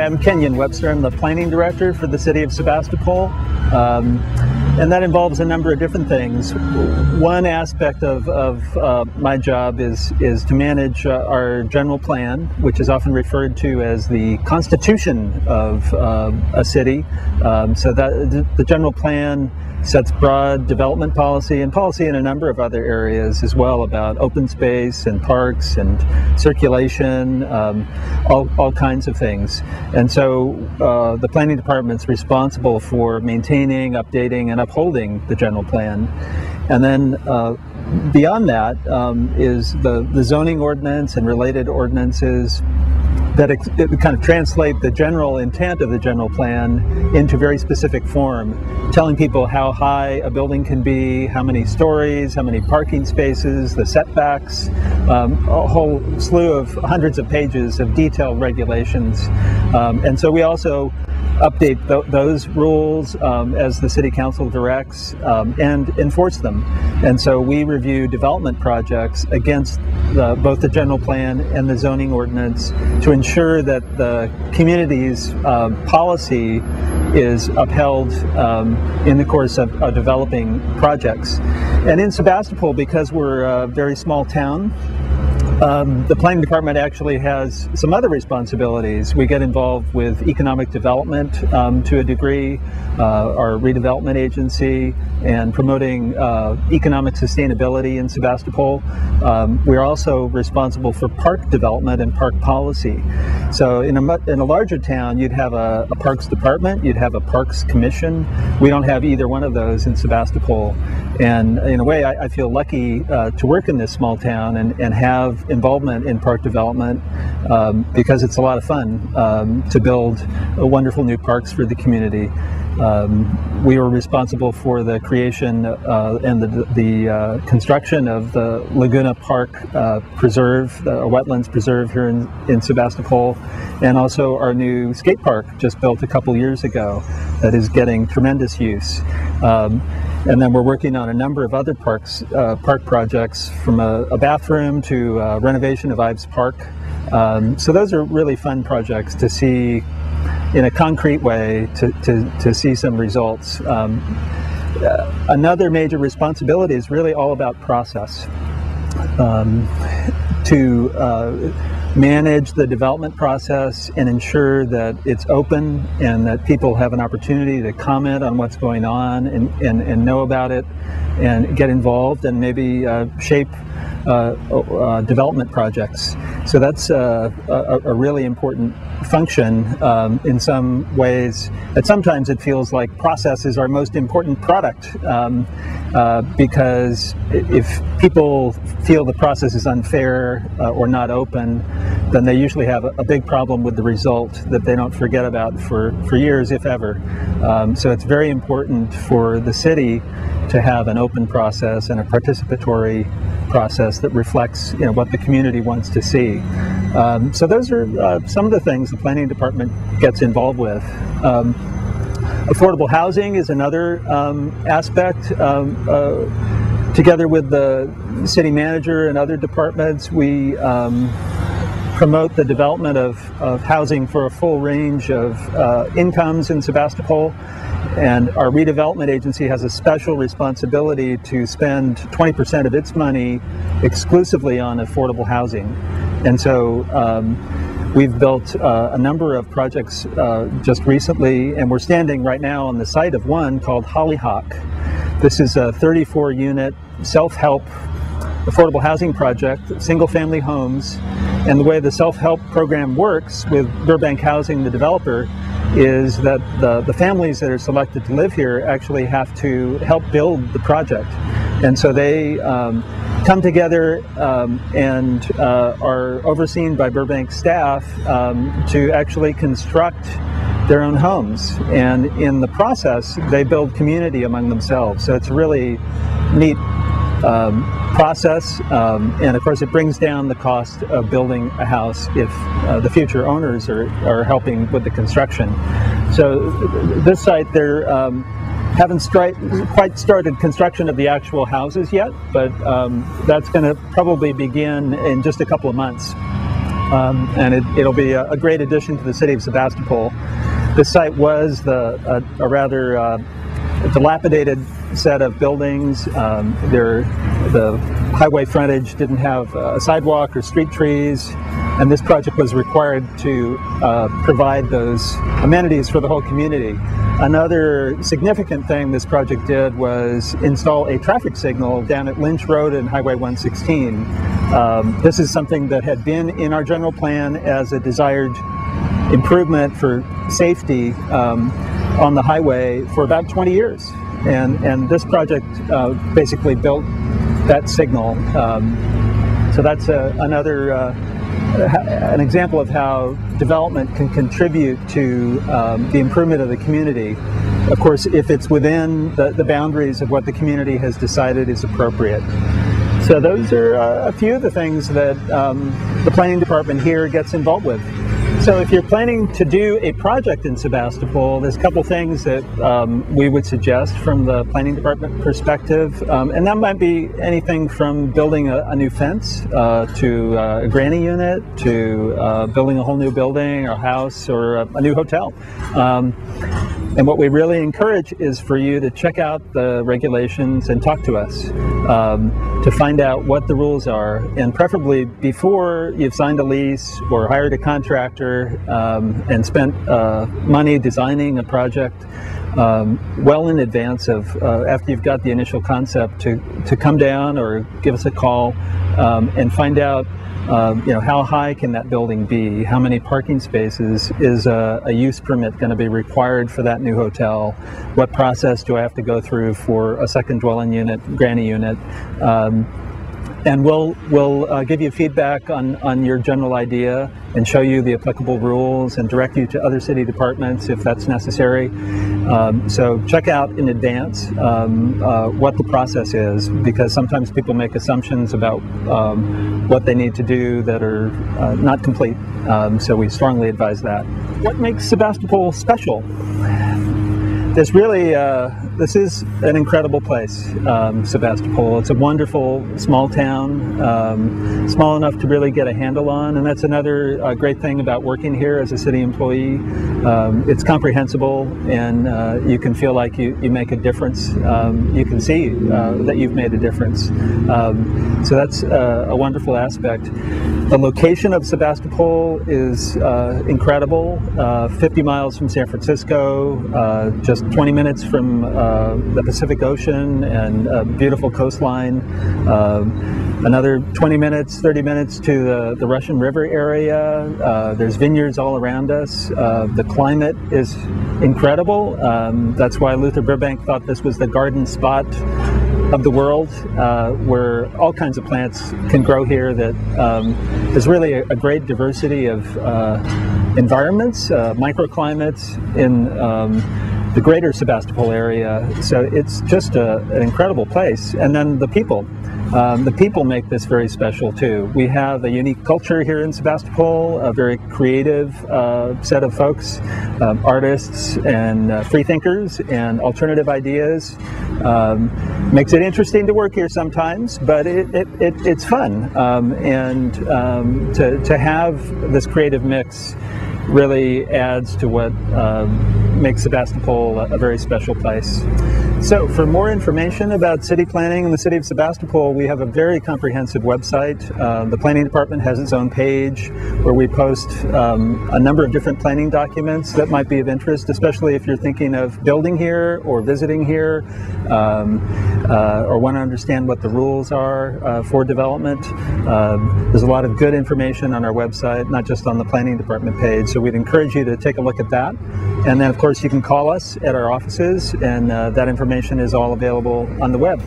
I'm Kenyon Webster. I'm the planning director for the city of Sebastopol. And that involves a number of different things. One aspect of my job is to manage our general plan, which is often referred to as the constitution of a city. So that the general plan sets broad development policy and policy in a number of other areas as well, about open space and parks and circulation, all kinds of things. And so the planning department's responsible for maintaining, updating, and upholding the general plan. And then beyond that is the zoning ordinance and related ordinances that kind of translate the general intent of the general plan into very specific form, telling people how high a building can be, how many stories, how many parking spaces, the setbacks, a whole slew of hundreds of pages of detailed regulations. And so we also update those rules as the City Council directs and enforce them. And so we review development projects against both the general plan and the zoning ordinance to ensure that the community's policy is upheld in the course of developing projects. And in Sebastopol, because we're a very small town, the planning department actually has some other responsibilities. We get involved with economic development to a degree, our redevelopment agency, and promoting economic sustainability in Sebastopol. We're also responsible for park development and park policy. So in a larger town, you'd have a parks department, you'd have a parks commission. We don't have either one of those in Sebastopol. And in a way, I feel lucky to work in this small town and have involvement in park development because it's a lot of fun to build wonderful new parks for the community. We were responsible for the creation and the construction of the Laguna Preserve, the wetlands preserve here in Sebastopol, and also our new skate park just built a couple years ago that is getting tremendous use. And then we're working on a number of other park projects, from a bathroom to renovation of Ives Park. So those are really fun projects to see in a concrete way, to see some results. Another major responsibility is really all about process. To manage the development process and ensure that it's open and that people have an opportunity to comment on what's going on and know about it and get involved and maybe shape development projects. So that's a really important function in some ways. And sometimes it feels like process is our most important product because if people feel the process is unfair or not open, then they usually have a big problem with the result that they don't forget about for years, if ever. So it's very important for the city to have an open process and a participatory process that reflects, what the community wants to see. So those are some of the things the planning department gets involved with. Affordable housing is another aspect. Together with the city manager and other departments, we promote the development of housing for a full range of incomes in Sebastopol. And our redevelopment agency has a special responsibility to spend 20% of its money exclusively on affordable housing. And so we've built a number of projects just recently, and we're standing right now on the site of one called Hollyhock. This is a 34-unit self-help affordable housing project, single-family homes. And the way the self-help program works with Burbank Housing, the developer, is that the families that are selected to live here actually have to help build the project. And so they come together and are overseen by Burbank staff to actually construct their own homes. And in the process, they build community among themselves. So it's a really neat process, and of course it brings down the cost of building a house if the future owners are helping with the construction. So this site, they haven't quite started construction of the actual houses yet, but that's going to probably begin in just a couple of months. and it'll be a great addition to the city of Sebastopol. The site was a rather dilapidated set of buildings. The highway frontage didn't have a sidewalk or street trees, and this project was required to provide those amenities for the whole community. Another significant thing this project did was install a traffic signal down at Lynch Road and Highway 116. This is something that had been in our general plan as a desired improvement for safety on the highway for about 20 years. And this project basically built that signal. So that's an example of how development can contribute to the improvement of the community. Of course, if it's within the boundaries of what the community has decided is appropriate. So those are a few of the things that the planning department here gets involved with. So if you're planning to do a project in Sebastopol, there's a couple things that we would suggest from the planning department perspective. And that might be anything from building a new fence to a granny unit to building a whole new building or house or a new hotel. And what we really encourage is for you to check out the regulations and talk to us to find out what the rules are, and preferably before you've signed a lease or hired a contractor and spent money designing a project well in advance of after you've got the initial concept to come down or give us a call and find out how high can that building be? How many parking spaces? Is a use permit going to be required for that new hotel? What process do I have to go through for a second dwelling unit, granny unit? And we'll give you feedback on your general idea and show you the applicable rules and direct you to other city departments if that's necessary. So check out in advance what the process is, because sometimes people make assumptions about what they need to do that are not complete. So we strongly advise that. What makes Sebastopol special? There's really, this is an incredible place, Sebastopol. It's a wonderful small town, small enough to really get a handle on, and that's another great thing about working here as a city employee. It's comprehensible, and you can feel like you make a difference. You can see that you've made a difference. So that's a wonderful aspect. The location of Sebastopol is incredible, 50 miles from San Francisco, just 20 minutes from the Pacific Ocean and a beautiful coastline. Another 20 minutes, 30 minutes to the Russian River area. There's vineyards all around us. The climate is incredible. That's why Luther Burbank thought this was the garden spot of the world, where all kinds of plants can grow here. That there's really a great diversity of environments, microclimates in the greater Sebastopol area. So it's just an incredible place. And then the people. The people make this very special too. We have a unique culture here in Sebastopol, a very creative set of folks, artists and free thinkers and alternative ideas. Makes it interesting to work here sometimes, but it's fun. And to have this creative mix really adds to what makes Sebastopol a very special place. So for more information about city planning in the city of Sebastopol, we have a very comprehensive website. The planning department has its own page where we post a number of different planning documents that might be of interest, especially if you're thinking of building here or visiting here, or want to understand what the rules are for development. There's a lot of good information on our website, not just on the planning department page, so we'd encourage you to take a look at that. And then of course you can call us at our offices, and that information is all available on the web.